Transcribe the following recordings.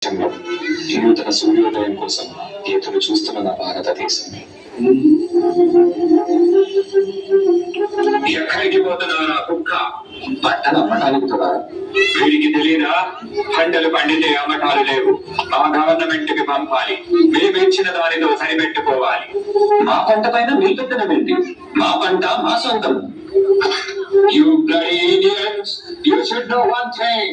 దేశంలో నూతన సూర్యోదయం కోసం ఎదురు చూస్తున్న నా భారతదేశం. ఎక్కడికి పోతున్నారా కుక్క? పంటలు అమ్మటానికి కదా. వీడికి తెలియదా? పంటలు పండితే అమ్మటాలు లేవు. మా గవర్నమెంట్ కి పంపాలి. మేము ఇచ్చిన దానితో సరిపెట్టుకోవాలి. మా పంట పైన మీ పెత్తనం ఏంటి? మా పంట మా సొంతం. You bloody idiots! You should know one thing.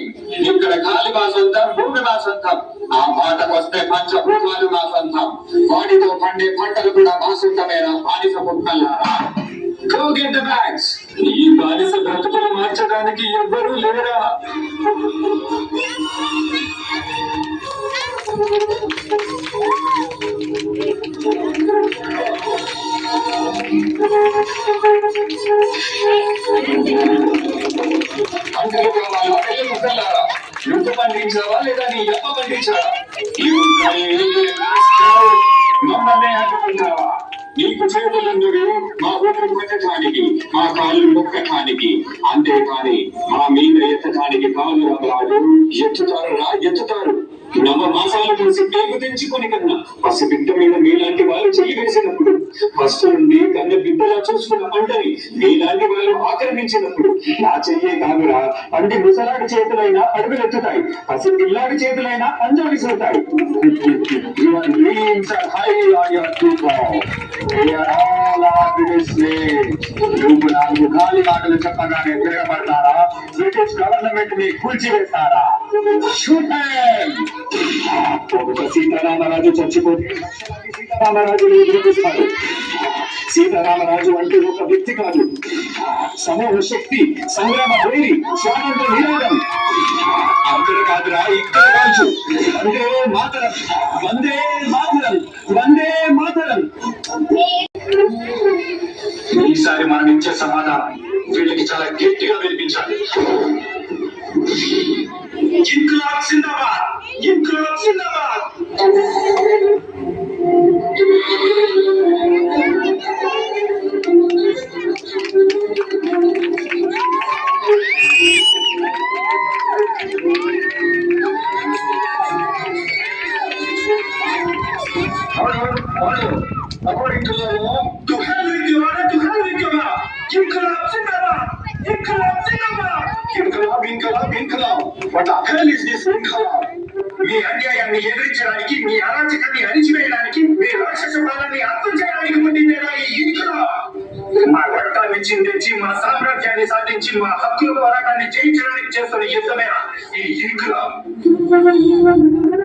ఇక్కడ గాలి మా సొంతం, భూమి మా సొంతం. ఆ మాటకు వస్తే పంచభూతాలు మా సొంతం. వాటితో పండే పంటలు కూడా మా సొంతమేనా? బానిస కుక్కల్లారా! Go get the bags. ఈ బానిస బ్రతుకులు మార్చడానికి ఎవ్వరూ లేరా? నువ్వు పండించావా లేదా నీ ఎప్ప పండించావా? మమ్మల్ని అడ్డుకుంటావా? నీకు చేతులున్నవి మా ఊపిరి పెట్టడానికి, మా కాళ్ళు మొక్కటానికి, అంతేకాని మా మీద ఎత్తడానికి కాళ్ళు రాదు. ఎత్తుతారు. నవ మాసాలు కలిసి పేగు తెంచుకొని కన్నా పసిబిడ్డ మీద మీలాంటి వాళ్ళు చెయ్యి వేసినప్పుడు, ఫస్ట్ నుండి కన్న బిడ్డలా చూసుకున్న పంటని మీలాంటి వాళ్ళు ఆక్రమించినప్పుడు నా చెయ్యే కాదురా, పండి ముసలాడి చేతులైనా అడుగులెత్తుతాయి, పసి పిల్లాడి చేతులైనా పంజాలు చూతాయి. నువ్వు నాకు గాలి మాటలు చెప్పగానే తిరగబడతారా? బ్రిటిష్ గవర్నమెంట్ ని కూల్చివేస్తారా? సీతారామరాజు చచ్చిపోతే సీతారామరాజు ఎదురుస్తాడు. సీతారామరాజు అంటే ఒక వ్యక్తి కాదు, సమూహ శక్తి, సంగ్రామ భైరి, స్వాతంత్ర నినాదం. అక్కడ కాదురా, ఇక్కడ కాదు. వందే మాతరం, వందే మాతరం, వందే మాతరం. ఈసారి మనం ఇచ్చే సమాధానం వీళ్ళకి చాలా గట్టిగా వినిపించాలి. ఇంక్లాబ్ జిందాబాద్, ఇంక్లాబ్ జిందాబాద్. According to the law, to hell with your honor, to hell with your law. Inqilab Zindabad, Inqilab Zindabad. Inqilab. What the hell is this Inqilab? మీ అన్యాయాన్ని ఎదిరించడానికి, మీ అరాచకాన్ని అణిచివేయడానికి, మీ రాక్షస పాలనని అంతం చేయడానికి పుట్టిందేనా ఈ ఇన్కిలాబ్? మా రక్తాన్ని చిందించి, మా సామ్రాజ్యాన్ని సాధించి, మా హక్కుల పోరాటాన్ని జయించడానికి చేస్తున్న యుద్ధమేనా ఈ ఇన్కిలాబ్?